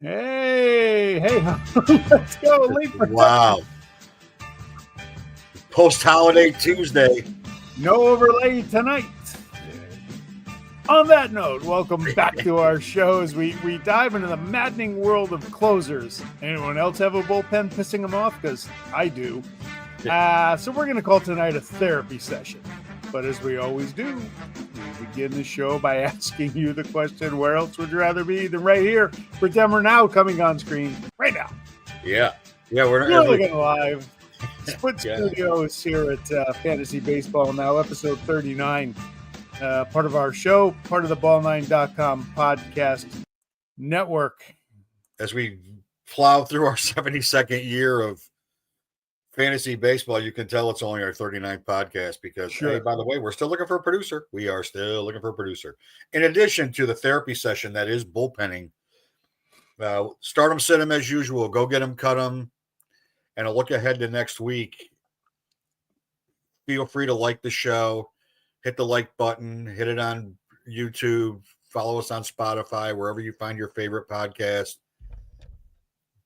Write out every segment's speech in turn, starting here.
Hey, let's go. Late for Wow. Post-holiday Tuesday. no overlay tonight. On that note, welcome back to our show as we dive into the maddening world of closers. Anyone else have a bullpen pissing them off? Because I do. So we're going to call tonight a therapy session. But as we always do, we begin the show by asking you the question, where else would you rather be than right here? Pretend we're now coming on screen right now. Yeah, we're Really going live. Split Studios here at Fantasy Baseball Now, episode 39. Part of our show, part of the ball9.com podcast network. As we plow through our 72nd year of fantasy baseball, you can tell it's only our 39th podcast because, Hey, by the way, we're still looking for a producer. We are still looking for a producer. In addition to the therapy session that is bullpenning, start them, sit them as usual. Go get them, cut them, and a look ahead to next week. Feel free to like the show. Hit the like button, hit it on YouTube, follow us on Spotify, wherever you find your favorite podcast.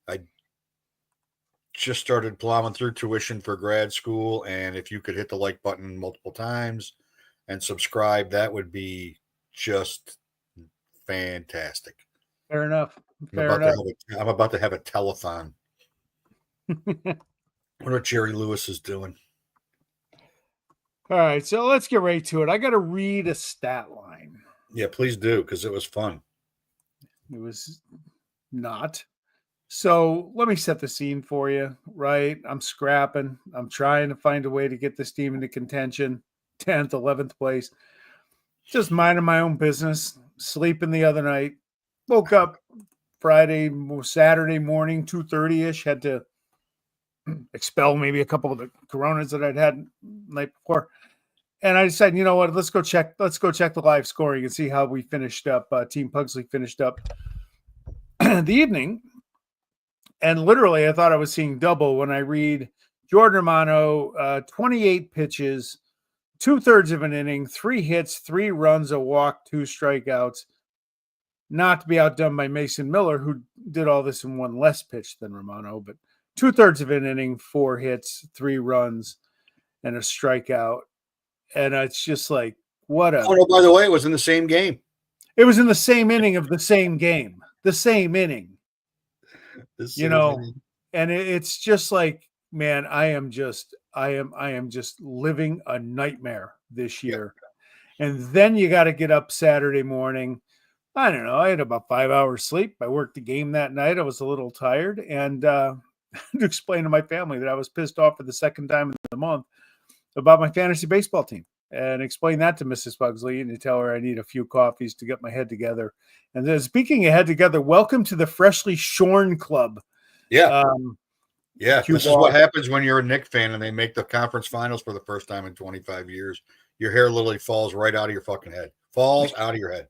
I just started plowing through tuition for grad school, and if you could hit the like button multiple times and subscribe, that would be just fantastic. Fair enough. I'm about to have a telethon. What Jerry Lewis is doing. All right, so let's get right to it. I got to read a stat line. Yeah, please do, because it was fun. It was not. So let me set the scene for you, right? I'm scrapping. I'm trying to find a way to get this team into contention, 10th, 11th place. Just minding my own business, sleeping the other night. Woke up Saturday morning, 2:30-ish, had to expel maybe a couple of the coronas that I'd had the night before. And I decided, you know what, let's go check the live scoring and see how we finished up. Team Pugsley finished up the evening. And literally I thought I was seeing double when I read Jordan Romano, 28 pitches, 2/3 of an inning, 3 hits, 3 runs, a walk, 2 strikeouts. Not to be outdone by Mason Miller, who did all this in one less pitch than Romano, but 2/3 of an inning, 4 hits, 3 runs, and a strikeout. And it's just like, what a... Oh, no, by the way, it was in the same game. It was in the same inning of the same game. The same inning. And it's just like, man, I am just living a nightmare this year. Yeah. And then you got to get up Saturday morning. I don't know. I had about 5 hours sleep. I worked the game that night. I was a little tired, and to explain to my family that I was pissed off for the second time in the month about my fantasy baseball team, and explain that to Mrs. Pugsley, and to tell her I need a few coffees to get my head together. And then, speaking of head together, welcome to the freshly shorn club. Yeah. This is what happens when you're a Knicks fan and they make the conference finals for the first time in 25 years. Your hair literally falls right out of your fucking head. Falls out of your head.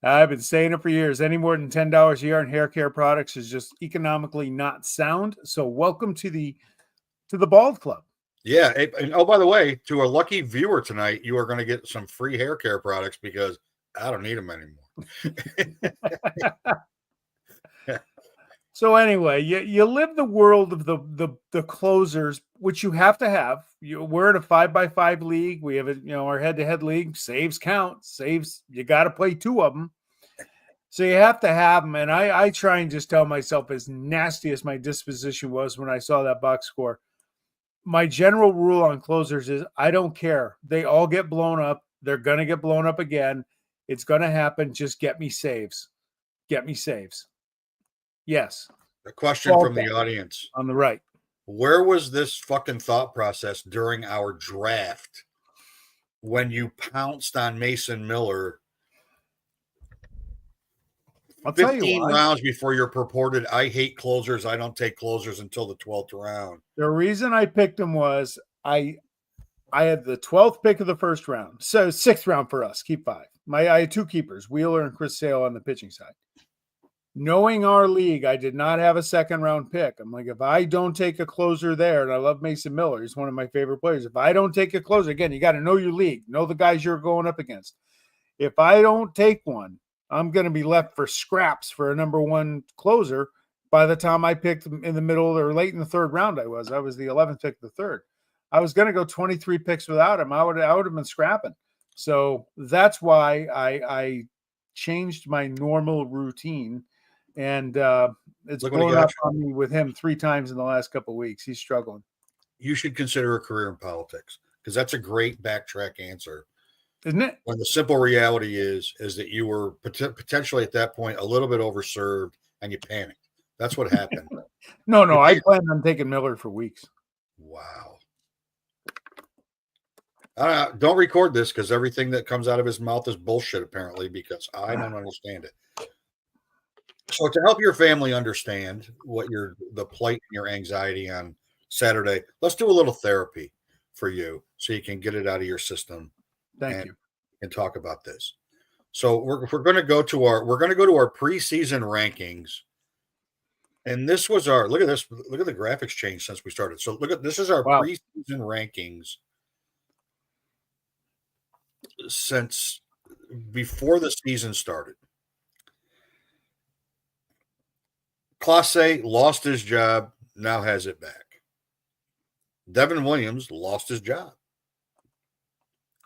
I've been saying it for years. Any more than $10 a year on hair care products is just economically not sound. So welcome to the Bald Club. Yeah. And by the way, to a lucky viewer tonight, you are going to get some free hair care products because I don't need them anymore. So anyway, you live the world of the closers, which you have to have. We're in a 5x5 league. We have our head-to-head league. Saves count. Saves, you got to play 2 of them. So you have to have them. And I try and just tell myself, as nasty as my disposition was when I saw that box score, my general rule on closers is I don't care. They all get blown up. They're going to get blown up again. It's going to happen. Just get me saves. Get me saves. Yes. A question from the audience. On the right. Where was this fucking thought process during our draft when you pounced on Mason Miller 15 rounds before your purported, I hate closers, I don't take closers until the 12th round? The reason I picked him was I had the 12th pick of the first round. So 6th round for us. Keep 5. I had 2 keepers, Wheeler and Chris Sale on the pitching side. Knowing our league, I did not have a 2nd round pick. I'm like, if I don't take a closer there, and I love Mason Miller, he's one of my favorite players. If I don't take a closer, again, you got to know your league, know the guys you're going up against. If I don't take one, I'm going to be left for scraps for a number one closer by the time I picked in the middle or late in the third round. I was the 11th pick, the third. I was going to go 23 picks without him. I would have been scrapping. So that's why I changed my normal routine, and it's blown up on me with him 3 times in the last couple of weeks. He's struggling. You should consider a career in politics, because that's a great backtrack answer, isn't it? When the simple reality is that you were potentially at that point a little bit overserved and you panicked. That's what happened. No, I planned on taking Miller for weeks. Wow. Don't record this, because everything that comes out of his mouth is bullshit, apparently, because I don't understand it. So to help your family understand what the plight and your anxiety on Saturday, let's do a little therapy for you so you can get it out of your system. Thank you. And talk about this. So we're going to go to our preseason rankings. And this was look at this. Look at the graphics change since we started. So this is our preseason rankings since before the season started. Clase lost his job, now has it back. Devin Williams lost his job.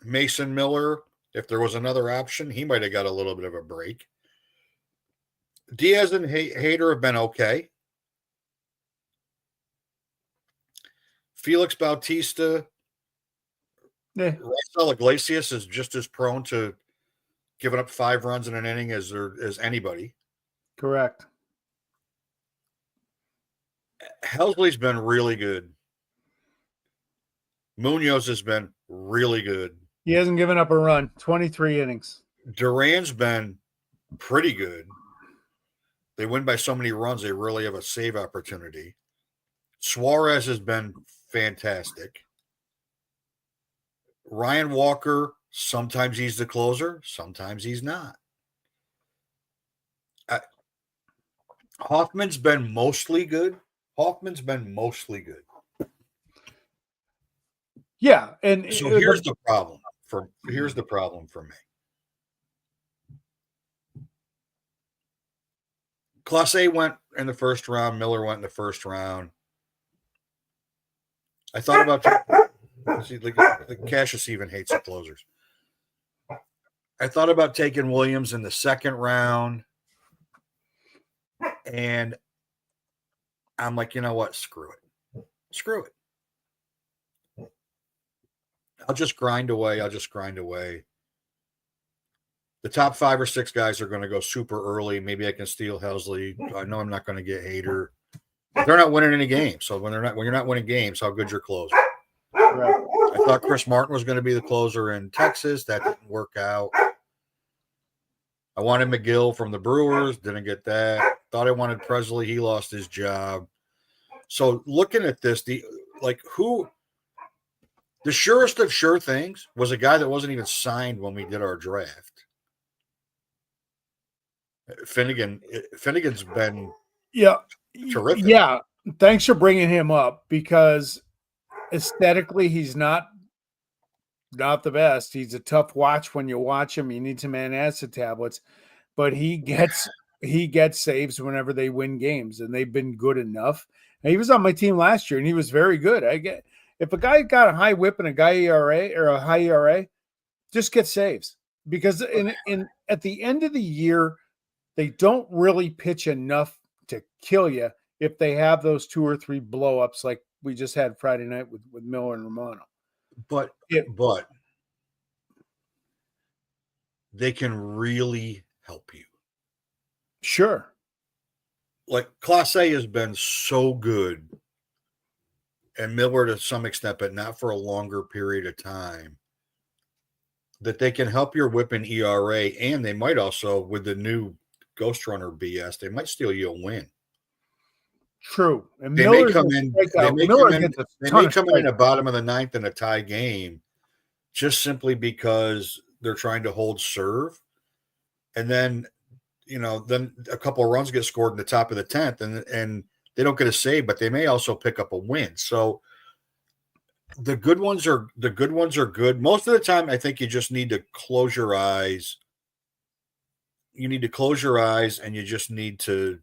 Mason Miller, if there was another option, he might have got a little bit of a break. Diaz and Hader have been okay. Felix Bautista, Raisel Iglesias is just as prone to giving up 5 runs in an inning as anybody. Correct. Helsley's been really good. Munoz has been really good. He hasn't given up a run. 23 innings. Duran's been pretty good. They win by so many runs, they really have a save opportunity. Suarez has been fantastic. Ryan Walker, sometimes he's the closer, sometimes he's not. Hoffman's been mostly good. Yeah, and so here's the problem for me. Clase went in the first round. Miller went in the first round. I thought about Cassius even hates the closers. I thought about taking Williams in the second round, and I'm like, you know what? Screw it. I'll just grind away. The top 5 or 6 guys are going to go super early. Maybe I can steal Helsley. I know I'm not going to get Hader. They're not winning any games. So when you're not winning games, how good's your closer? Right. I thought Chris Martin was going to be the closer in Texas. That didn't work out. I wanted McGill from the Brewers. Didn't get that. Thought I wanted Presley. He lost his job. So looking at this, the surest of sure things was a guy that wasn't even signed when we did our draft. Finnegan's been terrific. Yeah, thanks for bringing him up, because aesthetically he's not the best. He's a tough watch when you watch him. You need some antacid tablets, but he gets saves whenever they win games, and they've been good enough. And he was on my team last year, and he was very good. If a guy got a high whip and a guy ERA or a high ERA, just get saves, because at the end of the year, they don't really pitch enough to kill you if they have those 2 or 3 blow-ups like we just had Friday night with Miller and Romano. But they can really help you. Sure. Like Clase has been so good, and Miller to some extent, but not for a longer period of time, that they can help your whip and ERA, and they might also, with the new Ghost Runner BS, they might steal you a win. True. And they may come in the bottom of the 9th in a tie game, just simply because they're trying to hold serve. And then, then a couple of runs get scored in the top of the 10th, and they don't get a save, but they may also pick up a win. So the good ones are good. Most of the time, I think you just need to close your eyes, close your eyes and you just need to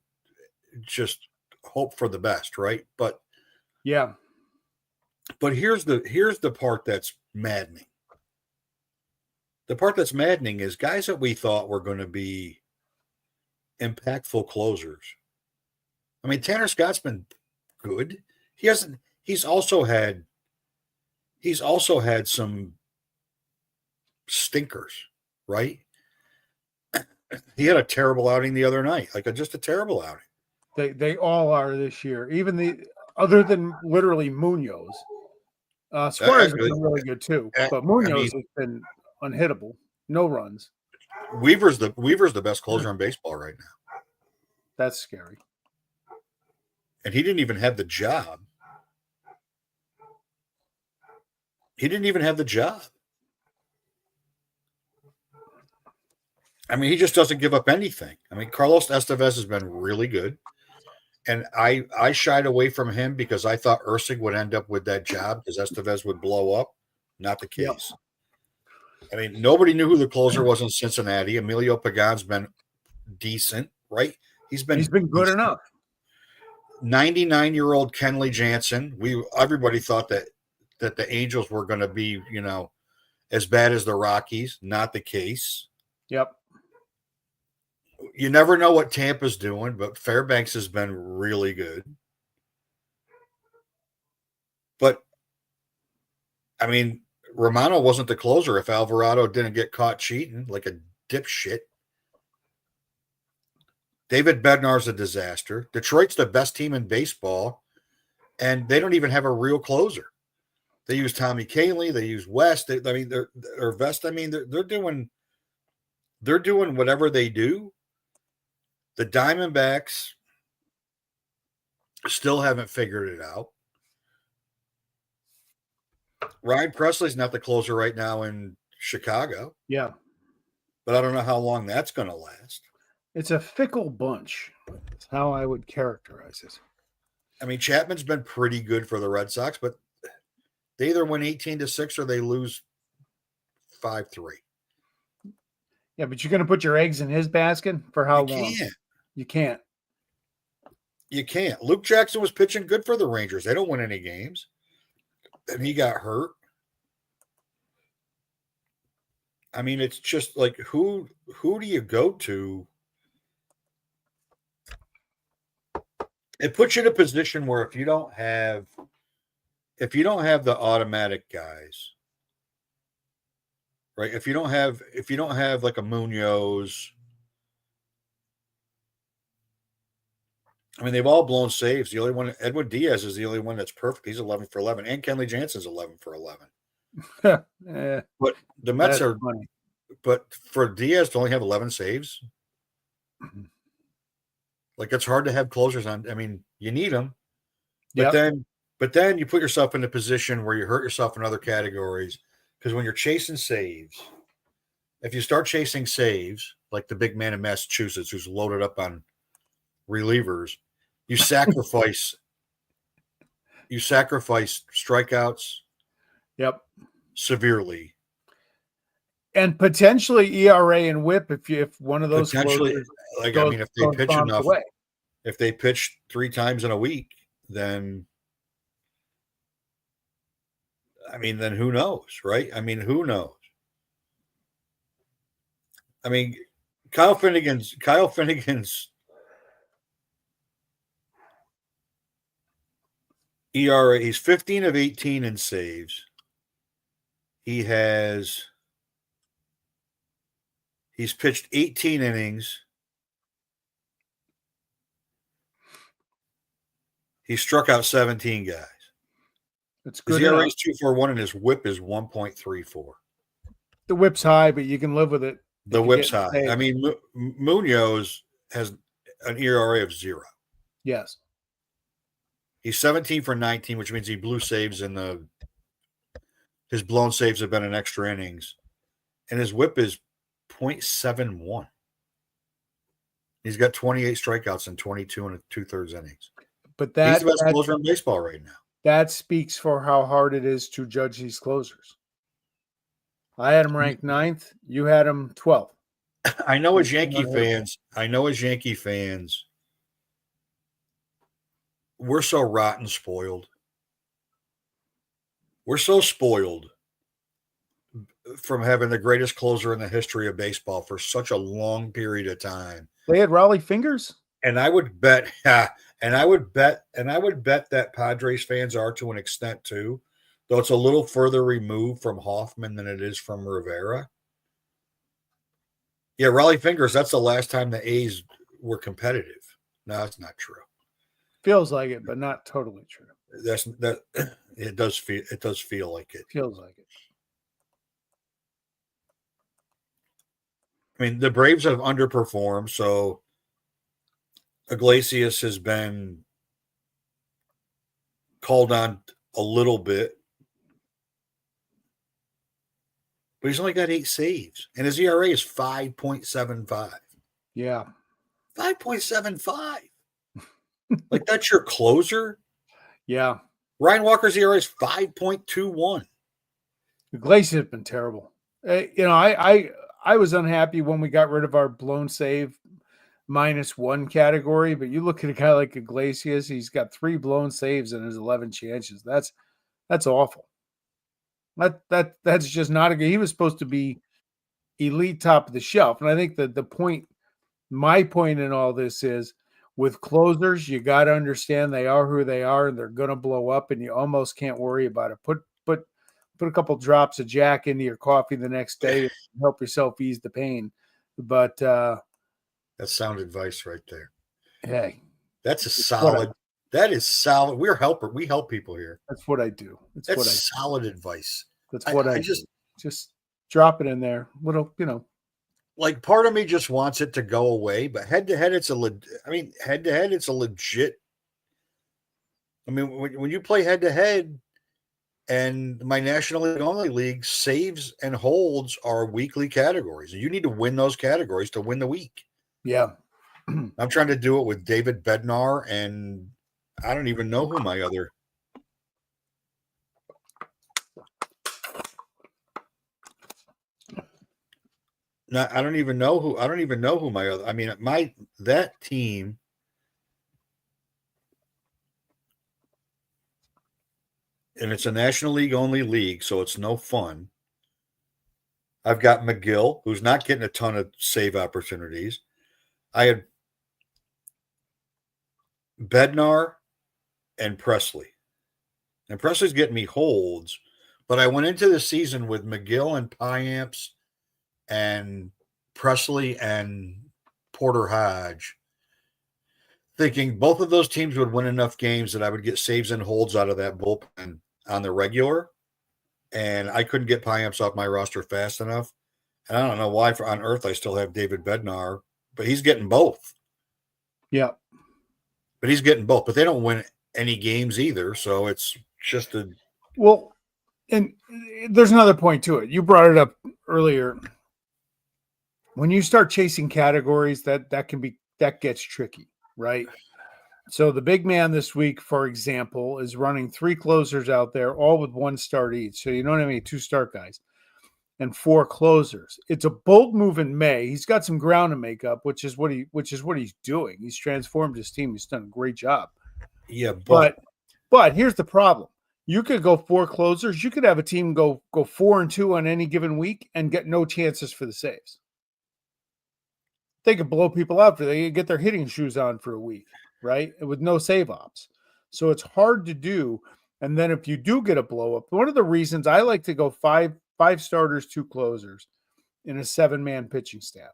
just hope for the best, right? But yeah, here's the part that's maddening. The part that's maddening is guys that we thought were going to be impactful closers. I mean, Tanner Scott's been good. He's also had some stinkers, right? He had a terrible outing the other night, just a terrible outing. they all are this year. Even other than literally Munoz. Suarez has been really good too, but Munoz has been unhittable. No runs. Weaver's the best closer in baseball right now. That's scary. And he didn't even have the job. I mean, he just doesn't give up anything. I mean, Carlos Estevez has been really good. And I shied away from him because I thought Ursig would end up with that job because Estevez would blow up. Not the case. Yep. I mean, nobody knew who the closer was in Cincinnati. Emilio Pagan's been decent, right? He's been good enough. 99-year-old Kenley Jansen. Everybody thought that the Angels were going to be, as bad as the Rockies. Not the case. Yep. You never know what Tampa's doing, but Fairbanks has been really good. But, I mean, Romano wasn't the closer if Alvarado didn't get caught cheating like a dipshit. David Bednar's a disaster. Detroit's the best team in baseball, and they don't even have a real closer. They use Tommy Kahnle. They use West. They're doing whatever they do. The Diamondbacks still haven't figured it out. Ryan Presley's not the closer right now in Chicago. Yeah. But I don't know how long that's going to last. It's a fickle bunch. That's how I would characterize it. I mean, Chapman's been pretty good for the Red Sox, but they either win 18-6 or they lose 5-3. Yeah, but you're going to put your eggs in his basket for how long? You can't. You can't. Luke Jackson was pitching good for the Rangers. They don't win any games. And he got hurt. I mean, it's just like who do you go to? It puts you in a position where if you don't have the automatic guys, right? If you don't have like a Munoz, I mean, they've all blown saves. The only one, Edwin Diaz, is the only one that's perfect. He's 11 for 11, and Kenley Jansen's 11 for 11. But the Mets are funny. But for Diaz to only have 11 saves, like it's hard to have closers on. I mean, you need them, but then you put yourself in a position where you hurt yourself in other categories because when you're chasing saves, if you start chasing saves like the big man in Massachusetts who's loaded up on relievers, you sacrifice strikeouts. Yep. Severely. And potentially ERA and WHIP if one of those potentially, like I mean, if they pitch enough, if they pitch 3 times in a week, then who knows, right? I mean, who knows? I mean, Kyle Finnegan's ERA, he's 15 of 18 in saves. He's pitched 18 innings. He struck out 17 guys. That's good. His ERA is 2.41 and his WHIP is 1.34. The WHIP's high, but you can live with it. The WHIP's high. Saved. I mean, Munoz has an ERA of 0. Yes. He's 17 for 19, which means he blew saves his blown saves have been in extra innings. And his WHIP is 0.71. He's got 28 strikeouts in 22 and 2/3 innings. But he's the best closer in baseball right now. That speaks for how hard it is to judge these closers. I had him ranked 9th. You had him 12th. I know as Yankee fans, we're so rotten spoiled. We're so spoiled from having the greatest closer in the history of baseball for such a long period of time. They had Raleigh Fingers, and I would bet, that Padres fans are to an extent too, though it's a little further removed from Hoffman than it is from Rivera. Yeah, Raleigh Fingers. That's the last time the A's were competitive. No, that's not true. Feels like it, but not totally true. That. It does feel like it. Feels like it. I mean, the Braves have underperformed, so Iglesias has been called on a little bit, but he's only got 8 saves, and his ERA is 5.75. Yeah, 5.75. Like, that's your closer? Yeah. Ryan Walker's ERA is 5.21. Iglesias has been terrible. I was unhappy when we got rid of our blown save -1 category, but you look at a guy like Iglesias, he's got 3 blown saves in his 11 chances. That's awful. That's just not a good. He was supposed to be elite, top of the shelf. And I think that my point in all this is, with closers, you got to understand they are who they are, and they're going to blow up, and you almost can't worry about it. Put a couple drops of Jack into your coffee the next day and help yourself ease the pain. But that's sound advice right there. Hey, that's solid. That is solid. We help people here. That's what I do. That's solid advice. That's what I just drop it in there. Little, like, part of me just wants it to go away, but head to head, it's a legit. I mean, when you play head to head, and my National League only league, saves and holds are weekly categories, and you need to win those categories to win the week. Yeah. I'm trying to do it with David Bednar, and I don't even know who my other. No, I don't even know who my other. I mean, that team. And it's a National League only league, so it's no fun. I've got McGill, who's not getting a ton of save opportunities. I had Bednar and Presley. And Presley's getting me holds, but I went into the season with McGill and Piamps and Presley and Porter Hodge, thinking both of those teams would win enough games that I would get saves and holds out of that bullpen on the regular, and I couldn't get Piamps off my roster fast enough. And I don't know why on earth I still have David Bednar, but he's getting both. Yeah. But he's getting both, but they don't win any games either, so it's just a... Well, and there's another point to it. You brought it up earlier. When you start chasing categories, that gets tricky, right? So the big man this week, for example, is running 3 closers out there, all with 1 start each. So you don't have any 2 start guys and 4 closers. It's a bold move in May. He's got some ground to make up, which is what he's doing. He's transformed his team. He's done a great job. Yeah, but here's the problem. You could go 4 closers. You could have a team go 4-2 on any given week and get no chances for the saves. They could blow people out they could get their hitting shoes on for a week, right? With no save ops. So it's hard to do. And then if you do get a blow up, one of the reasons I like to go five starters, 2 closers in a 7-man pitching staff,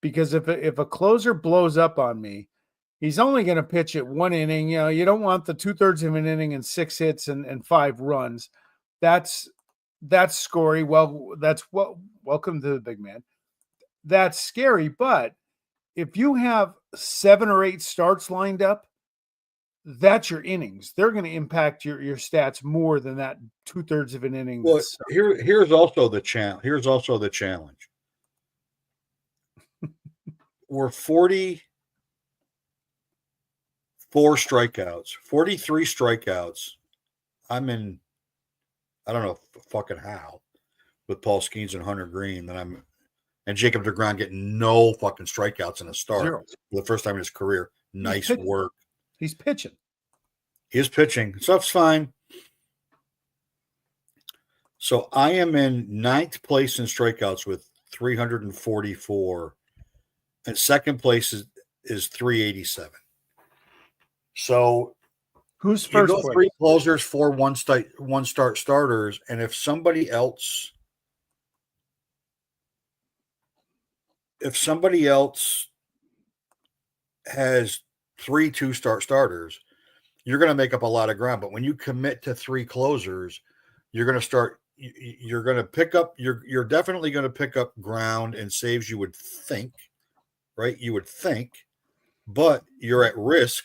because if a closer blows up on me, he's only going to pitch at 1 inning. You don't want the 2/3 of an inning and 6 hits and 5 runs. That's scary. Well, welcome to the big man. That's scary, but if you have 7 or 8 starts lined up, that's your innings. They're going to impact your stats more than that 2/3 of an inning. Well, here's also the challenge. We're 44 strikeouts, 43 strikeouts. I'm in, I don't know fucking how, with Paul Skeens and Hunter Green, that I'm. And Jacob deGrom getting no fucking strikeouts in a start 0 for the first time in his career. Nice work. He's pitching. He is pitching. Stuff's fine. So I am in 9th place in strikeouts with 344. And second place is 387. So Who's you first go place? 3 closers, 4 one-start starters, and if somebody else has 3 two-start starters, you're going to make up a lot of ground. But when you commit to 3 closers, you're going to start. You're going to pick up. You're definitely going to pick up ground and saves. You would think, right? You would think, but you're at risk.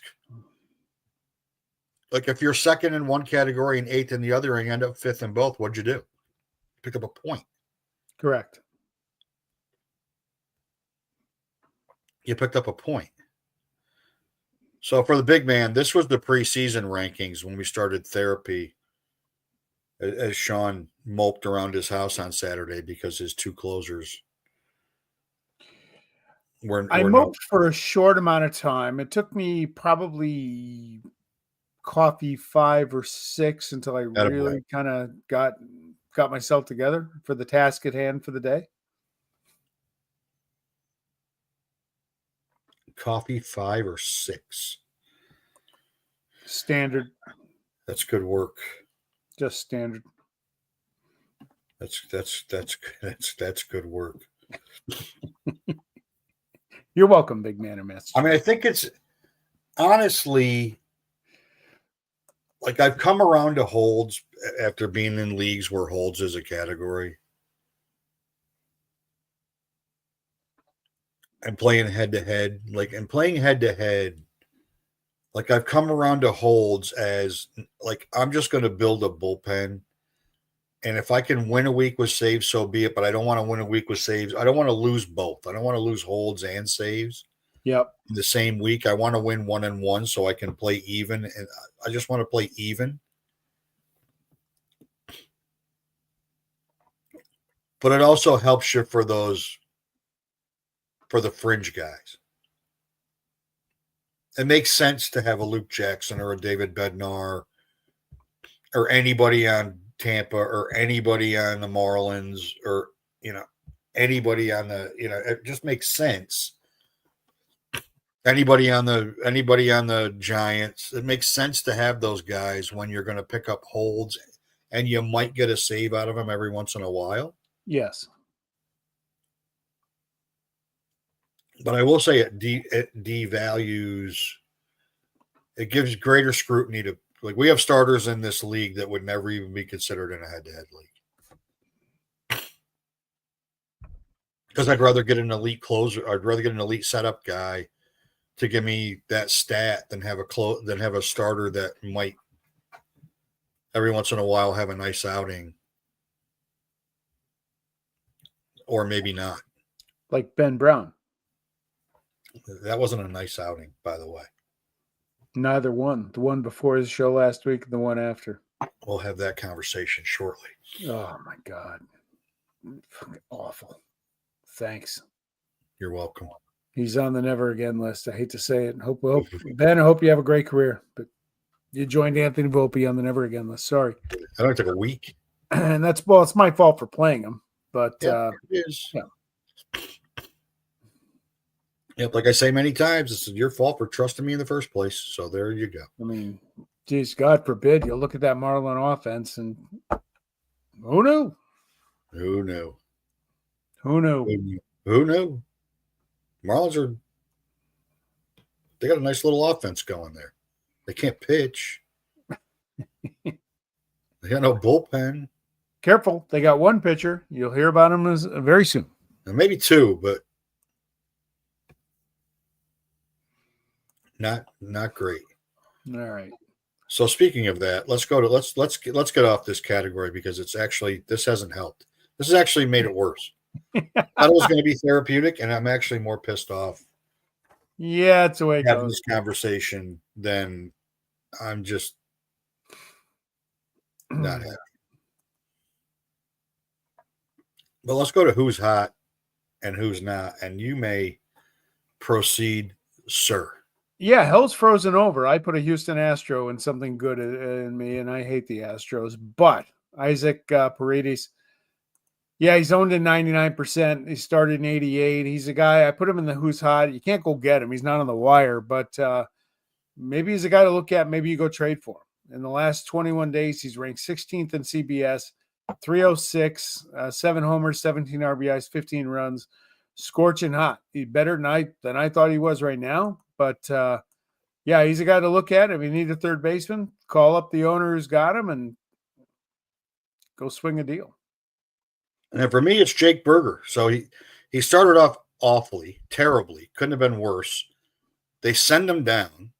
Like if you're second in one category and 8th in the other, and you end up 5th in both, what'd you do? Pick up a point. Correct. You picked up a point. So for the big man, this was the preseason rankings when we started therapy. As Sean moped around his house on Saturday because his 2 closers were I moped for a short amount of time. It took me probably coffee 5 or 6 until I really kind of got myself together for the task at hand for the day. Coffee 5 or 6. Standard. That's good work. Just standard. That's good work. You're welcome, big man or miss. I mean, I think it's honestly like I've come around to holds after being in leagues where holds is a category. And playing head to head, like I've come around to holds as like I'm just going to build a bullpen, and if I can win a week with saves, so be it. But I don't want to win a week with saves. I don't want to lose both. I don't want to lose holds and saves. Yep. In the same week, I want to win 1-1 so I can play even, and I just want to play even. But it also helps you for the fringe guys. It makes sense to have a Luke Jackson or a David Bednar or anybody on Tampa or anybody on the Marlins or, anybody on the, it just makes sense. Anybody on the Giants. It makes sense to have those guys when you're going to pick up holds and you might get a save out of them every once in a while. Yes. But I will say it devalues. It gives greater scrutiny to, like, we have starters in this league that would never even be considered in a head-to-head league. Because I'd rather get an elite closer. I'd rather get an elite setup guy to give me that stat than have a starter that might every once in a while have a nice outing, or maybe not. Like Ben Brown. That wasn't a nice outing, by the way. Neither one. The one before his show last week and the one after. We'll have that conversation shortly. Oh, my God. Fucking awful. Thanks. You're welcome. He's on the never again list. I hate to say it. Ben, I hope you have a great career. But you joined Anthony Volpe on the never again list. Sorry. I don't take a week. And it's my fault for playing him. But it is. Yeah. Yep, like I say many times, it's your fault for trusting me in the first place. So there you go. I mean, geez, God forbid you'll look at that Marlin offense and who knew? Who knew? Who knew? Who knew? Marlins they got a nice little offense going there. They can't pitch. They got no bullpen. Careful. They got one pitcher. You'll hear about him very soon. And maybe 2, but not great. All right. So speaking of that, let's get off this category because this hasn't helped. This has actually made it worse. I thought it was going to be therapeutic, and I'm actually more pissed off. Yeah, it's the way it having goes. This conversation than I'm just not happy. But let's go to who's hot and who's not. And you may proceed, sir. Yeah, hell's frozen over. I put a Houston Astro in something good in me, and I hate the Astros. But Isaac Paredes, yeah, he's owned in 99%. He started in 88. He's a guy, I put him in the who's hot. You can't go get him. He's not on the wire, but maybe he's a guy to look at. Maybe you go trade for him. In the last 21 days, he's ranked 16th in CBS, 306, 7 homers, 17 RBIs, 15 runs, scorching hot. He's better than I thought he was right now. But yeah, he's a guy to look at. If you need a third baseman, call up the owner who's got him and go swing a deal. And then for me, it's Jake Berger. So he started off awfully, terribly, couldn't have been worse. They send him down.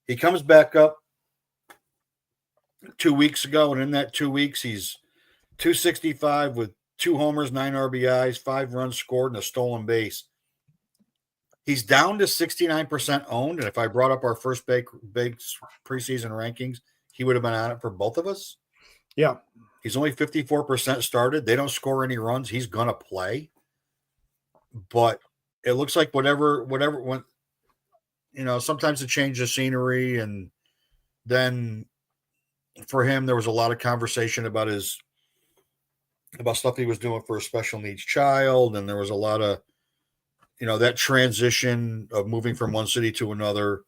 He comes back up 2 weeks ago, and in that 2 weeks, he's 265 with 2 homers, 9 RBIs, 5 runs scored, and a stolen base. He's down to 69% owned, and if I brought up our first big preseason rankings, he would have been on it for both of us. Yeah. He's only 54% started. They don't score any runs. He's going to play. But it looks like whatever when sometimes it changes scenery, and then for him there was a lot of conversation about stuff he was doing for a special needs child, and there was a lot of that transition of moving from one city to another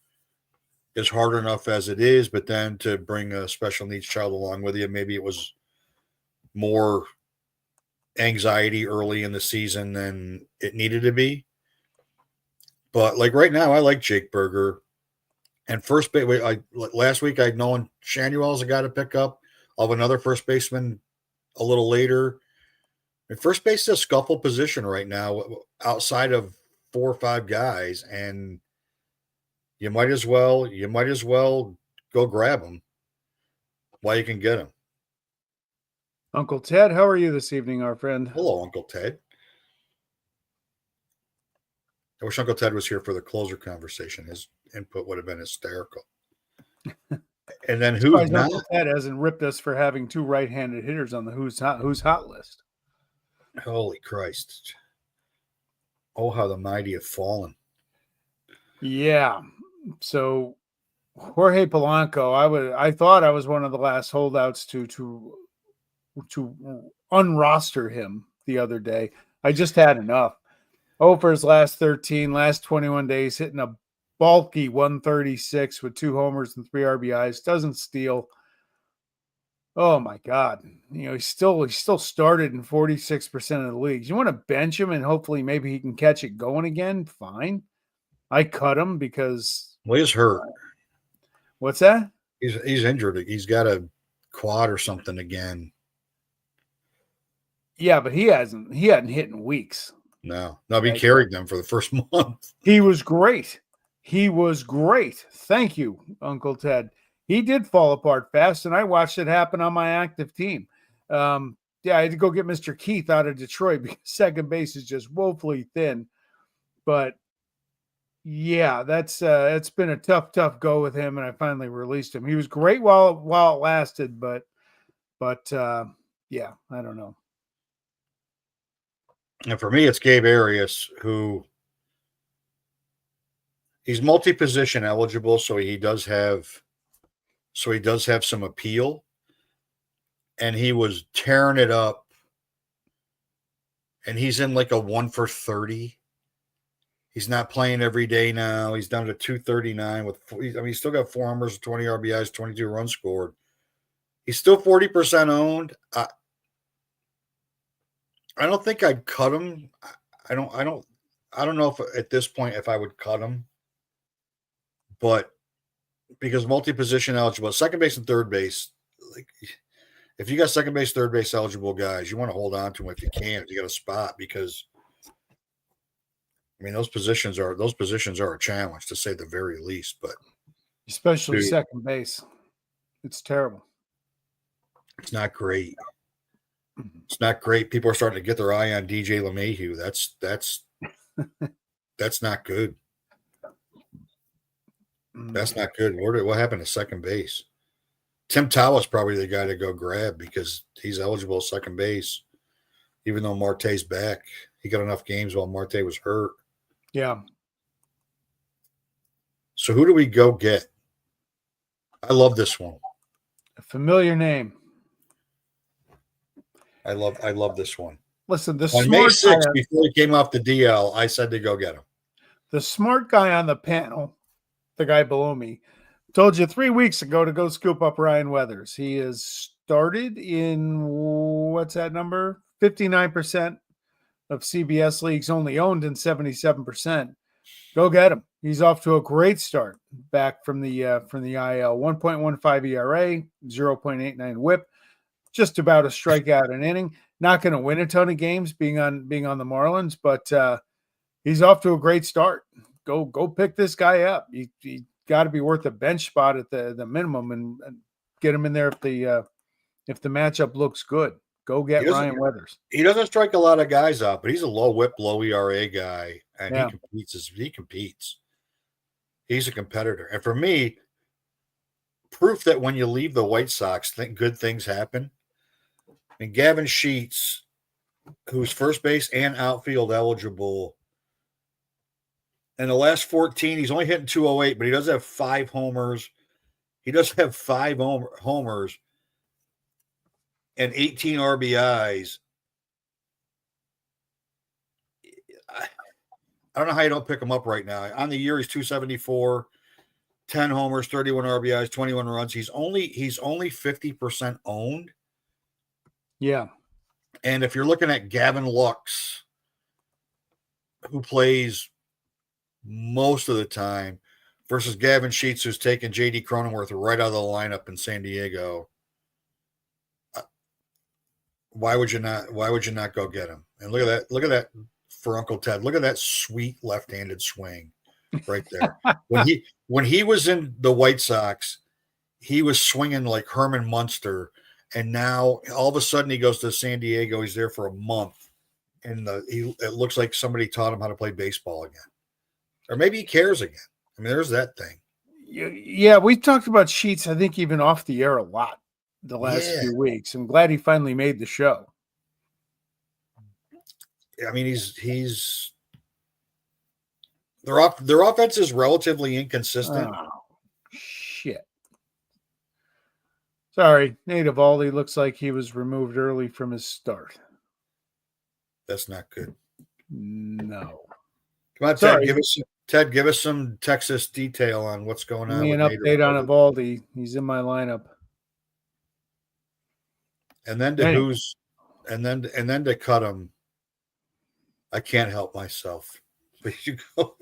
is hard enough as it is, but then to bring a special needs child along with you, maybe it was more anxiety early in the season than it needed to be. But like right now, I like Jake Berger. And first base, last week I'd known Shanuel's a guy to pick up. I'll have another first baseman a little later. And first base is a scuffle position right now outside of 4 or 5 guys, and you might as well go grab them while you can get them. Uncle Ted, how are you this evening, our friend? Hello, Uncle Ted. I wish Uncle Ted was here for the closer conversation. His input would have been hysterical. And then who's not? Uncle Ted hasn't ripped us for having 2 right-handed hitters on the who's hot list. Holy Christ. Oh, how the mighty have fallen. Yeah. So Jorge Polanco, I thought I was one of the last holdouts to unroster him the other day. I just had enough. For his last 21 days, hitting a bulky 136 with 2 homers and 3 RBIs, doesn't steal. Oh my God. He still started in 46% of the leagues. You want to bench him and hopefully maybe he can catch it going again? Fine. I cut him because he's hurt. What's that? He's injured. He's got a quad or something again. Yeah, but he hadn't hit in weeks. No, he carried them for the first month. He was great. Thank you, Uncle Ted. He did fall apart fast, and I watched it happen on my active team. I had to go get Mr. Keith out of Detroit because second base is just woefully thin. But yeah, it's been a tough go with him, and I finally released him. He was great while it lasted, but yeah, I don't know. And for me, it's Gabe Arias, who he's multi-position eligible, so he does have some appeal. And he was tearing it up. And he's in like a 1 for 30. He's not playing every day now. He's down to 239 he's still got 4 homers, 20 RBIs, 22 runs scored. He's still 40% owned. I don't think I'd cut him. I don't know if at this point if I would cut him, but because multi-position eligible, second base and third base, like if you got second base, third base eligible guys, you want to hold on to them if you can, if you got a spot, because I mean those positions are a challenge to say the very least, but especially second base, it's terrible. It's not great. It's not great. People are starting to get their eye on DJ LeMahieu. That's not good. That's not good. What happened to second base? Tim Towle is probably the guy to go grab because he's eligible at second base. even though Marte's back. He got enough games while Marte was hurt. Yeah. So who do we go get? I love this one. A familiar name. I love this one. Listen, the On May smart 6th, guy, before he came off the DL, I said to go get him. the smart guy on the panel, the guy below me, told you 3 weeks ago to go scoop up Ryan Weathers. He has started in, what's that number? 59% of CBS leagues, only owned in 77%. Go get him. He's off to a great start back from the IL. 1.15 ERA, 0.89 WHIP, just about a strikeout an inning. Not going to win a ton of games being on the Marlins, but he's off to a great start. Go pick this guy up. He got to be worth a bench spot at the minimum, and get him in there if the matchup looks good. Go get Ryan Weathers. He doesn't strike a lot of guys out, but he's a low whip, low ERA guy, and Yeah. he competes. He's a competitor. And for me, proof that when you leave the White Sox, good things happen. And Gavin Sheets, who's first base and outfield eligible, in the last 14, he's only hitting 208, but he does have 5 homers. He does have 5 homers and 18 RBIs. I don't know how you don't pick him up right now. On the year, he's 274, 10 homers, 31 RBIs, 21 runs. He's only 50% owned. Yeah. And if you're looking at Gavin Lux, who plays most of the time, versus Gavin Sheets, who's taken JD Cronenworth right out of the lineup in San Diego, why would you not go get him? And look at that for Uncle Ted. Look at that sweet left-handed swing right there. when he was in the White Sox, he was swinging like Herman Munster, and now all of a sudden he goes to San Diego. He's there for a month, and it looks like somebody taught him how to play baseball again, or maybe he cares again. I mean, there's that thing. Yeah, we talked about Sheets, I think, even off the air a lot the last few weeks. I'm glad he finally made the show. I mean, their offense is relatively inconsistent. Oh, shit. Sorry, Nate Eovaldi looks like he was removed early from his start. That's not good. No. Come on, Ted. Give us some Texas detail on what's going on. Give me an update on Eovaldi. He's in my lineup. And then to cut him, I can't help myself. But you go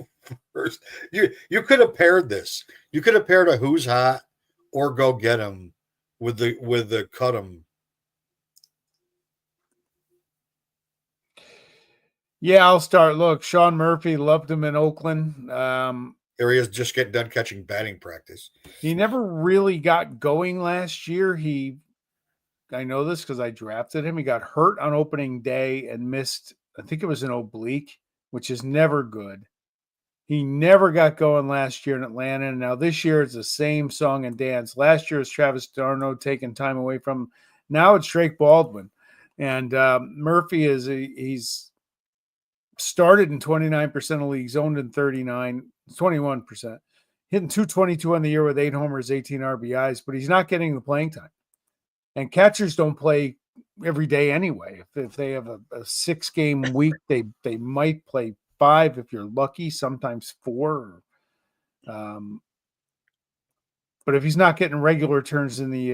first. You could have paired this. You could have paired a who's hot or go get him with the cut him. Yeah, I'll start. Look, Sean Murphy, loved him in Oakland. Here he is, just getting done catching batting practice. He never really got going last year. I know this because I drafted him. He got hurt on opening day and missed, I think it was an oblique, which is never good. He never got going last year in Atlanta. And now this year it's the same song and dance. Last year was Travis d'Arnaud taking time away from him. Now it's Drake Baldwin. And Murphy he's started in 29% of leagues, owned in 21%. Hitting 222 on the year with 8 homers, 18 RBIs, but he's not getting the playing time. And catchers don't play every day anyway. If they have a 6-game week, they might play 5 if you're lucky, sometimes 4. But if he's not getting regular turns in the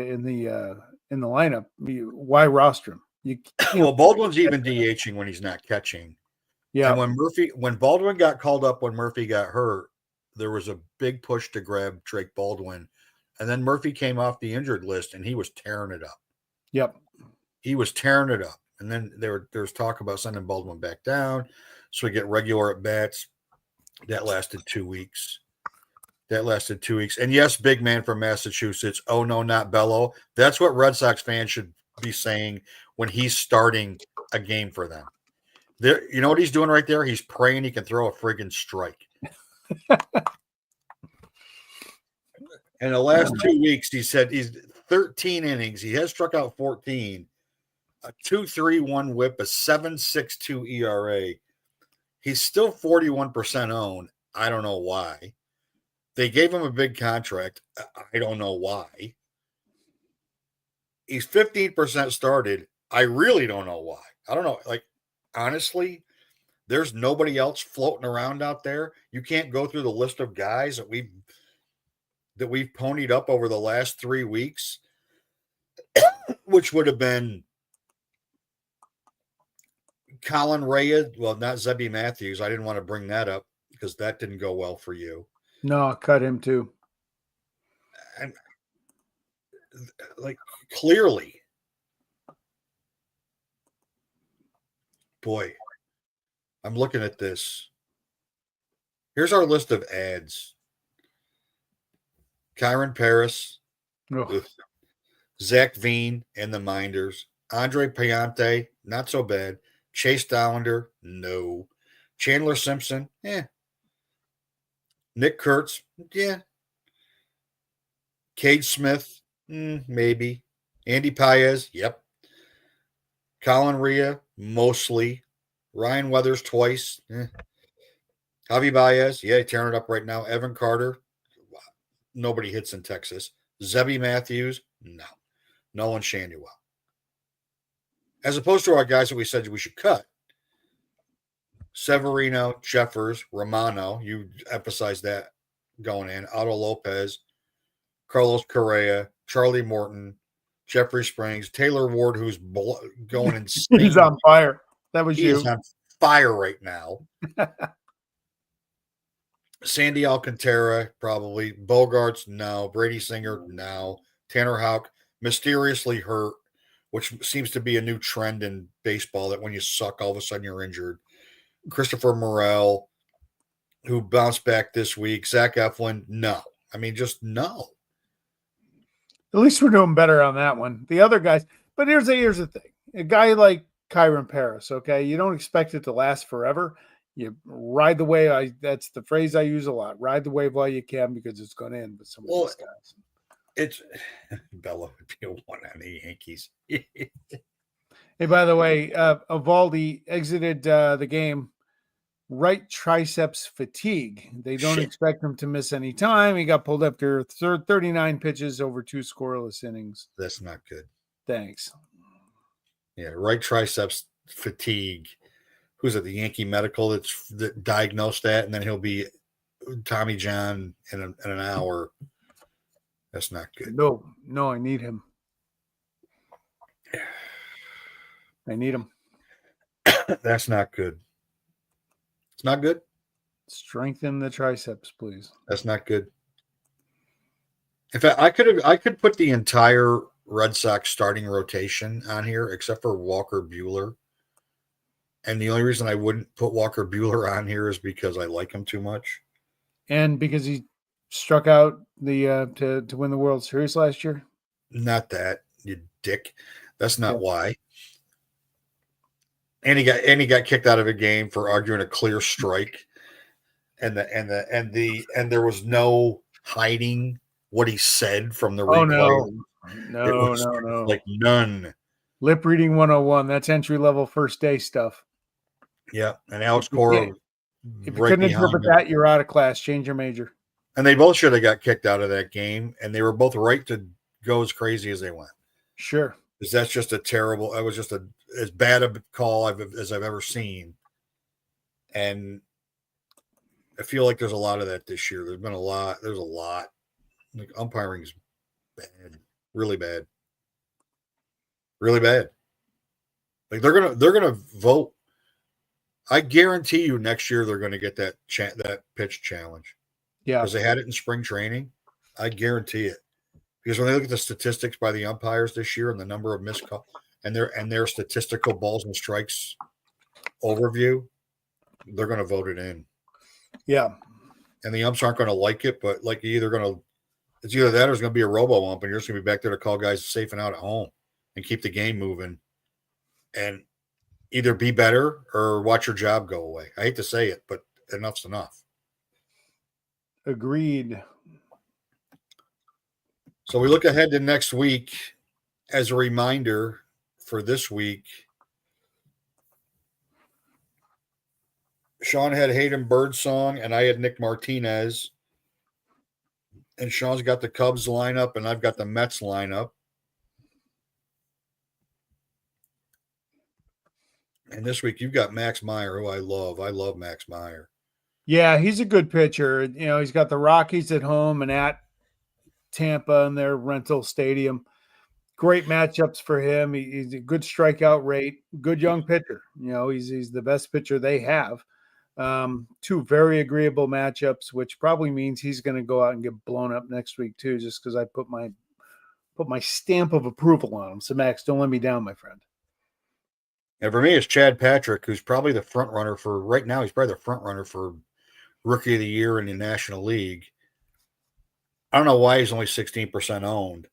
lineup, why roster him? Well, Baldwin's even DHing when he's not catching. Yeah. And when Baldwin got called up when Murphy got hurt, there was a big push to grab Drake Baldwin. And then Murphy came off the injured list and he was tearing it up. Yep. He was tearing it up. And then there was talk about sending Baldwin back down so we get regular at bats. That lasted 2 weeks. And yes, big man from Massachusetts. Oh, no, not Bello. That's what Red Sox fans should be saying when he's starting a game for them. You know what he's doing right there? He's praying he can throw a friggin' strike. In the last 2 weeks, he said he's 13 innings. He has struck out 14. a 2.31 WHIP, a 7.62 ERA. He's still 41% owned. I don't know why. They gave him a big contract. I don't know why. He's 15% started. I really don't know why. I don't know. Like, honestly, there's nobody else floating around out there. You can't go through the list of guys that we've ponied up over the last 3 weeks, which would have been Colin Rea. Well, not Zebby Matthews. I didn't want to bring that up because that didn't go well for you. No, cut him too. And like, clearly, boy, I'm looking at this. Here's our list of ads. Kyron Paris, Zach Veen and the Minders, Andre Payante, not so bad. Chase Dollander, no. Chandler Simpson, Nick Kurtz, yeah. Cade Smith, maybe. Andy Paez, yep. Colin Rea, mostly. Ryan Weathers, twice. Javi Baez, tearing it up right now. Evan Carter, nobody hits in Texas. Zebby Matthews, no. Nolan Shanduel. As opposed to our guys that we said we should cut. Severino, Jeffers, Romano, you emphasized that going in. Otto Lopez, Carlos Correa, Charlie Morton, Jeffrey Springs, Taylor Ward, who's going insane. He's on fire. That was he you. Is on fire right now. Sandy Alcantara, probably. Bogarts, no. Brady Singer, no. Tanner Houck, mysteriously hurt, which seems to be a new trend in baseball, that when you suck, all of a sudden you're injured. Christopher Morel, who bounced back this week. Zach Eflin, no. I mean, just no. At least we're doing better on that one. The other guys, but here's the thing. A guy like Kyron Paris, okay, you don't expect it to last forever. You ride the wave. That's the phrase I use a lot. Ride the wave while you can, because it's going to end with some of these guys. It's Bella would be a one on the Yankees. Hey, by the way, Evaldi exited the game right triceps fatigue. They don't expect him to miss any time. He got pulled after 39 pitches over 2 scoreless innings. That's not good. Thanks. Yeah, right triceps fatigue. Who's at the Yankee Medical that diagnosed that, and then he'll be Tommy John in an hour. That's not good. No, I need him. I need him. That's not good. It's not good. Strengthen the triceps, please. That's not good. In fact, I could put the entire Red Sox starting rotation on here except for Walker Buehler. And the only reason I wouldn't put Walker Buehler on here is because I like him too much. And because he struck out the to win the World Series last year? Not that, you dick. That's not why. And he got kicked out of a game for arguing a clear strike. And there was no hiding what he said from the replay. No. Like none. Lip reading 101. That's entry level first day stuff. Yeah. And Alex Cora. If you couldn't interpret that, you're out of class. Change your major. And they both should have got kicked out of that game. And they were both right to go as crazy as they went. Sure. Because that's just that was just as bad a call as I've ever seen. And I feel like there's a lot of that this year. There's a lot. Like, umpiring is bad. Really bad. Really bad. Like they're gonna vote. I guarantee you next year they're gonna get that pitch challenge. Yeah. Because they had it in spring training. I guarantee it. Because when they look at the statistics by the umpires this year and the number of missed calls and their statistical balls and strikes overview, they're gonna vote it in. Yeah. And the umps aren't gonna like it, but like it's either that or it's gonna be a robo ump, and you're just gonna be back there to call guys safe and out at home and keep the game moving. And either be better or watch your job go away. I hate to say it, but enough's enough. Agreed. So we look ahead to next week. As a reminder for this week, Sean had Hayden Birdsong, and I had Nick Martinez. And Sean's got the Cubs lineup, and I've got the Mets lineup. And this week you've got Max Meyer, who I love. I love Max Meyer. Yeah, he's a good pitcher. You know, he's got the Rockies at home and at Tampa in their rental stadium. Great matchups for him. He's a good strikeout rate, good young pitcher. You know, he's the best pitcher they have. Two very agreeable matchups, which probably means he's going to go out and get blown up next week too, just because I put my stamp of approval on him. So Max, don't let me down, my friend. And for me, it's Chad Patrick, who's probably the front runner for right now. He's probably the front runner for Rookie of the Year in the National League. I don't know why he's only 16% owned.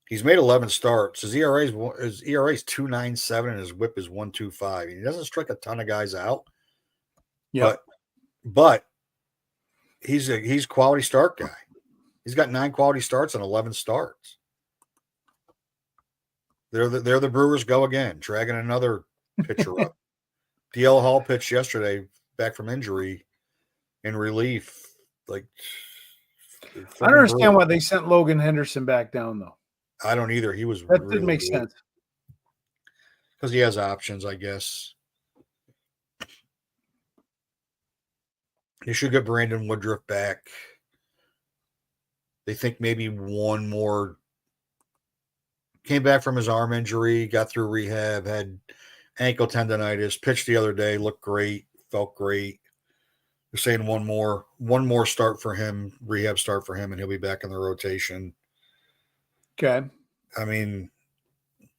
He's made 11 starts. His ERA is 2.97 and his WHIP is 1.25. And he doesn't strike a ton of guys out. Yeah, but he's quality start guy. He's got 9 quality starts and 11 starts. They're the Brewers go again, dragging another pitcher up. DL Hall pitched yesterday, back from injury, in relief. Like, I don't understand why they sent Logan Henderson back down though. I don't either. He was that didn't make sense because he has options, I guess. They should get Brandon Woodruff back. They think maybe one more. Came back from his arm injury, got through rehab, had ankle tendonitis, pitched the other day, looked great, felt great. They're saying one more start for him, rehab start for him, and he'll be back in the rotation. Okay. I mean,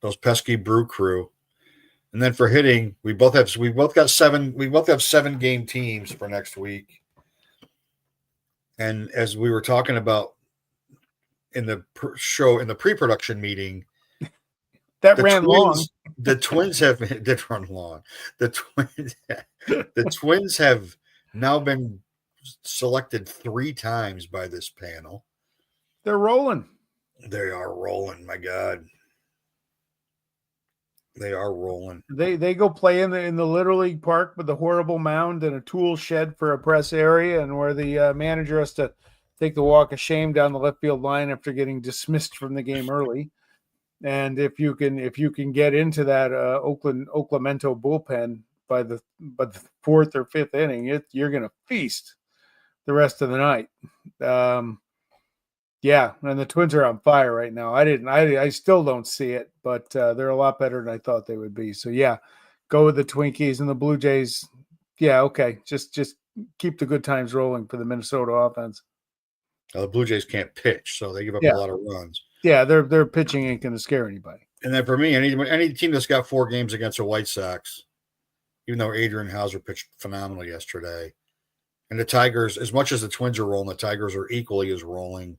those pesky Brew Crew. And then for hitting, we both have 7 game teams for next week. And as we were talking about in the show, in the pre-production meeting, that ran long. The Twins did run long. The Twins have now been selected 3 times by this panel. They're rolling. They are rolling. My God, they are rolling. They go play in the Little League park with the horrible mound and a tool shed for a press area, and where the manager has to take the walk of shame down the left field line after getting dismissed from the game early. And if you can get into that Oaklamento bullpen by the 4th or 5th inning, you're going to feast the rest of the night. Yeah, and the Twins are on fire right now. I still don't see it, but they're a lot better than I thought they would be. So yeah, go with the Twinkies and the Blue Jays. Yeah, okay, just keep the good times rolling for the Minnesota offense. Now, the Blue Jays can't pitch, so they give up a lot of runs. Yeah, their pitching ain't going to scare anybody. And then for me, any team that's got 4 games against the White Sox, even though Adrian Hauser pitched phenomenally yesterday, and the Tigers, as much as the Twins are rolling, the Tigers are equally as rolling.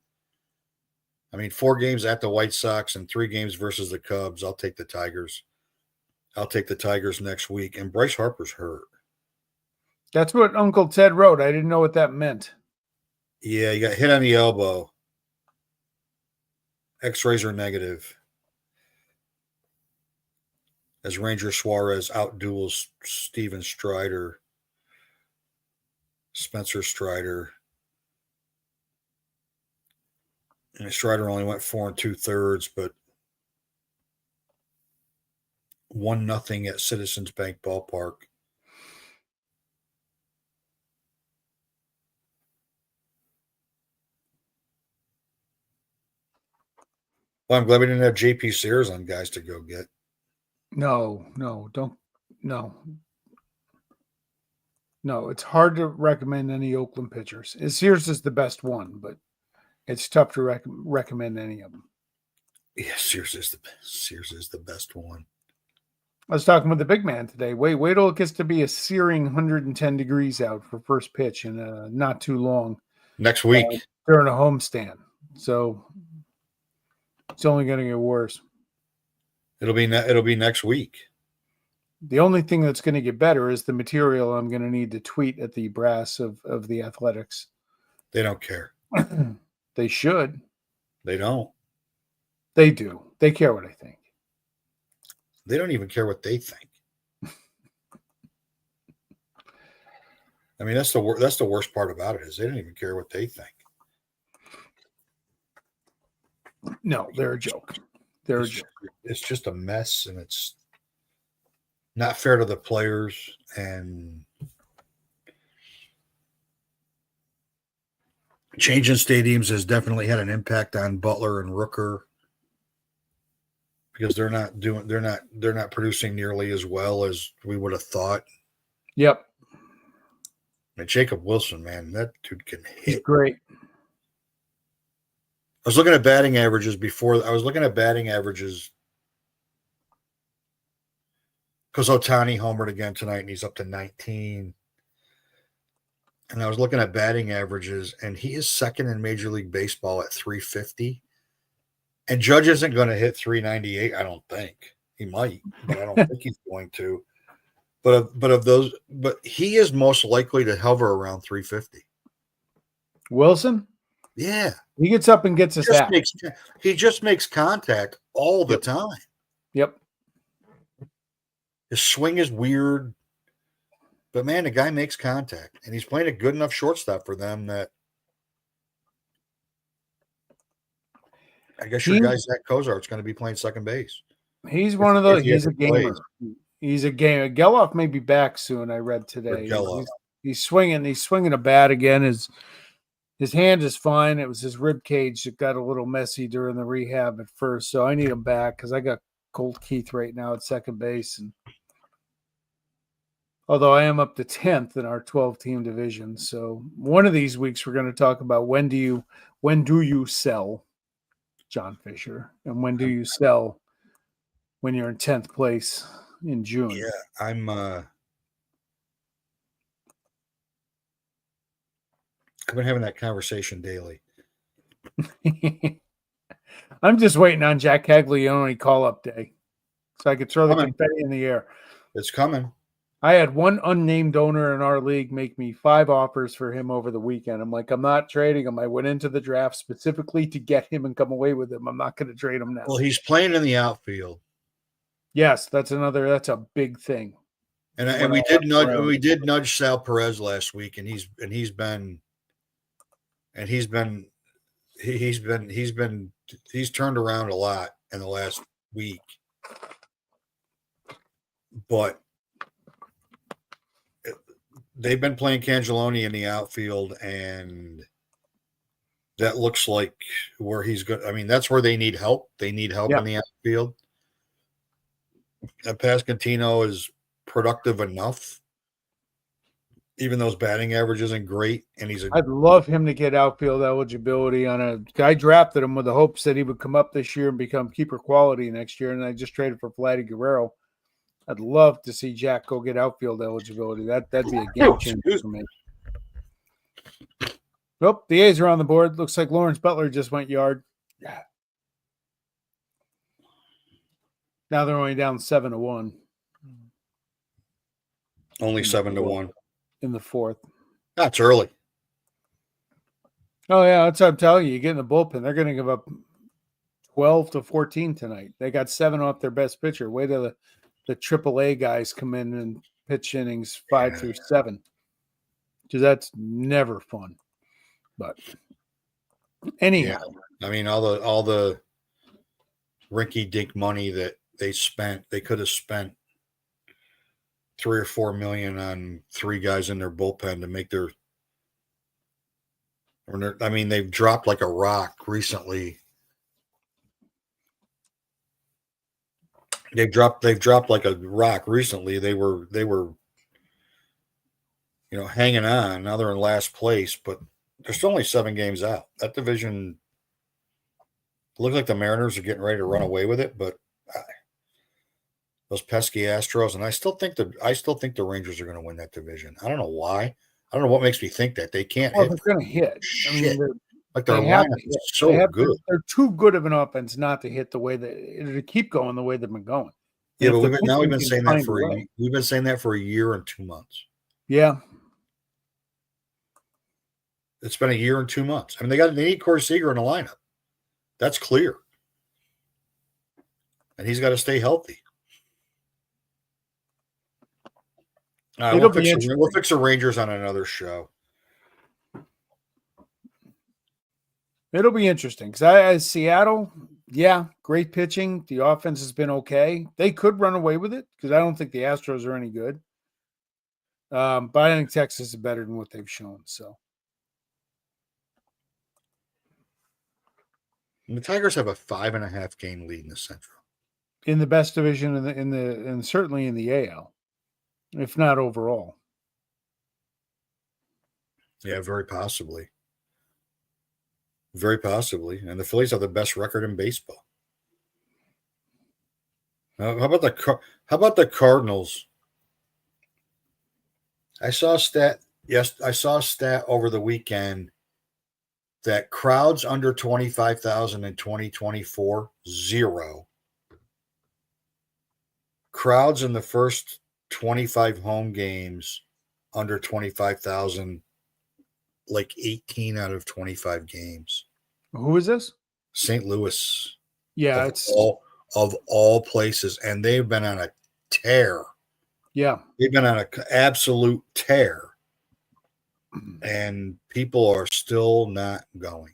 I mean, 4 games at the White Sox and 3 games versus the Cubs. I'll take the Tigers. I'll take the Tigers next week. And Bryce Harper's hurt. That's what Uncle Ted wrote. I didn't know what that meant. Yeah, he got hit on the elbow. X-rays are negative. As Ranger Suarez outduels Steven Strider. Spencer Strider. And Strider only went 4 2/3, but 1-0 at Citizens Bank Ballpark. Well, I'm glad we didn't have JP Sears on guys to go get. No, it's hard to recommend any Oakland pitchers. Sears is the best one, but it's tough to recommend any of them. Yeah, Sears is the best one. I was talking with the big man today. Wait till it gets to be a searing 110 degrees out for first pitch in not too long. Next week. During a homestand. So it's only going to get worse. It'll be next week. The only thing that's going to get better is the material I'm going to need to tweet at the brass of the Athletics. They don't care. They should. They don't. They do. They care what I think. They don't even care what they think. I mean, that's the worst part about it is they don't even care what they think. No, they're a joke. They're a joke. It's just a mess, and it's not fair to the players. And changing stadiums has definitely had an impact on Butler and Rooker because they're not producing nearly as well as we would have thought. Yep. And Jacob Wilson, man, that dude can hit. He's great. I was looking at batting averages before. I was looking at batting averages because Ohtani homered again tonight, and he's up to 19. And I was looking at batting averages, and he is second in Major League Baseball at 350. And Judge isn't going to hit 398, I don't think. He might, but I don't think he's going to. But he is most likely to hover around 350. Wilson? Yeah. He gets up and gets his hat. He just makes contact all the time. Yep. His swing is weird. But, man, the guy makes contact. And he's playing a good enough shortstop for them that I guess your guy, Zach Kozart's going to be playing second base. He's one of those. He's a gamer. He's a gamer. Geloff may be back soon, I read today. He's swinging. He's swinging a bat again. His hand is fine. It was his rib cage that got a little messy during the rehab at first. So I need him back because I got Colt Keith right now at second base. And although I am up to 10th in our 12-team division. So one of these weeks we're going to talk about when do you sell John Fisher, and when do you sell when you're in 10th place in June? Yeah, I've been having that conversation daily. I'm just waiting on Jack Caglione call-up day so I could throw the confetti in the air. It's coming. I had one unnamed owner in our league make me 5 offers for him over the weekend. I'm like, I'm not trading him. I went into the draft specifically to get him and come away with him. I'm not going to trade him now. Well, he's playing in the outfield. Yes, that's a big thing. And we did nudge Sal Perez last week, and he's turned around a lot in the last week. But they've been playing Cangeloni in the outfield, and that looks like where he's good. I mean, that's where they need help. They need help in the outfield. And Pasquantino is productive enough, even though his batting average isn't great. And I'd love him to get outfield eligibility on a guy. Drafted him with the hopes that he would come up this year and become keeper quality next year. And I just traded for Vladdy Guerrero. I'd love to see Jack go get outfield eligibility. That'd be a game changer for me. Nope, the A's are on the board. Looks like Lawrence Butler just went yard. Yeah. Now they're only down 7-1. Only 7-1 in the 4th. That's early. Oh yeah, that's what I'm telling you. You get in the bullpen, they're going to give up 12-14 tonight. They got 7 off their best pitcher. Wait till the AAA guys come in and pitch innings 5 through 7, because that's never fun. But anyhow, I mean, all the rinky-dink money that they could have spent $3 or $4 million on 3 guys in their bullpen to make their. I mean, they've dropped like a rock recently. They've dropped like a rock recently. They were, hanging on. Now they're in last place, but they're still only 7 games out. That division looks like the Mariners are getting ready to run away with it, but those pesky Astros, and I still think the Rangers are going to win that division. I don't know why. I don't know what makes me think that they can't. Well, they're going to hit. I mean, their lineup is so good. They're too good of an offense not to hit the way to keep going the way they've been going. Yeah, but we've been saying that for a year and 2 months. Yeah, it's been a year and 2 months. I mean, they need Corey Seager in the lineup. That's clear, and he's got to stay healthy. It'll be interesting. We'll fix the Rangers on another show. It'll be interesting because Seattle, yeah, great pitching. The offense has been okay. They could run away with it because I don't think the Astros are any good. But I think Texas is better than what they've shown. So And the Tigers have a 5.5 game lead in the Central. in the best division and certainly in the AL, if not overall. Yeah, very possibly. Very possibly. And the Phillies have the best record in baseball. How about the Cardinals? I saw a stat over the weekend that crowds under 25,000 in 2024, 0. Crowds in the first 25 home games under 25,000, like 18 out of 25 games. Who is this? St. Louis. Yeah, of all places, and they've been on a tear. Yeah, they've been on an absolute tear, and people are still not going.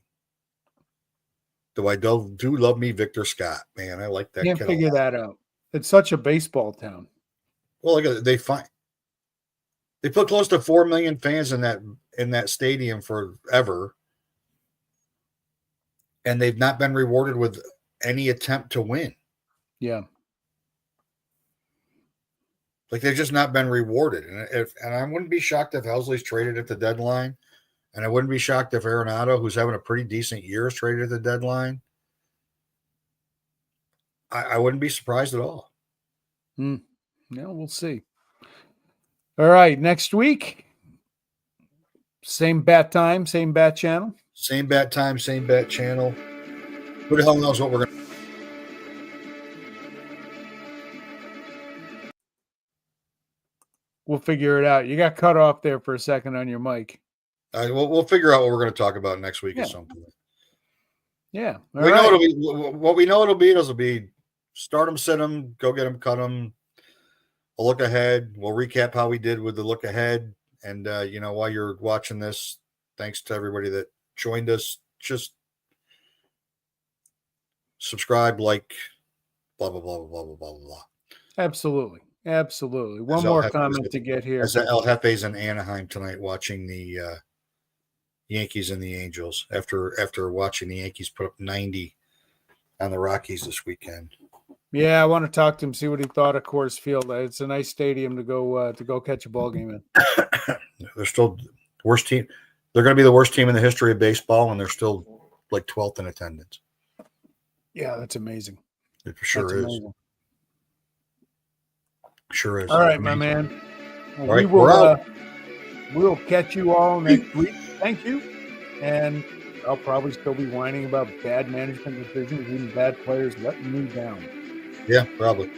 Though I do love me Victor Scott, man. I like that. Can't figure that out. It's such a baseball town. Well, they put close to 4 million fans in that stadium forever, and they've not been rewarded with any attempt to win. Yeah. Like they've just not been rewarded. And I wouldn't be shocked if Helsley's traded at the deadline. And I wouldn't be shocked if Arenado, who's having a pretty decent year, is traded at the deadline. I wouldn't be surprised at all. Yeah, we'll see. All right. Next week, same bat time, same bat channel. Same bat time, same bat channel. Who the hell knows what we're going to. We'll figure it out. You got cut off there for a second on your mic. We'll figure out what we're going to talk about next week at some point. Yeah. What we know it'll be start them, sit them, go get them, cut them. A look ahead. We'll recap how we did with the look ahead. And, while you're watching this, thanks to everybody that joined us. Just subscribe, like, blah, blah, blah, blah, blah, blah, blah. Absolutely. One more comment to get here. As El Jefe's in Anaheim tonight watching the Yankees and the Angels after watching the Yankees put up 90 on the Rockies this weekend. Yeah, I want to talk to him, see what he thought of Coors Field. It's a nice stadium to go catch a ball game in. They're still worst team. They're going to be the worst team in the history of baseball, and they're still like 12th in attendance. Yeah, that's amazing. It sure is. Amazing. Sure is. All right, my man. All right, we're out. We'll catch you all next week. Thank you. And I'll probably still be whining about bad management decisions, even bad players letting me down. Yeah, probably.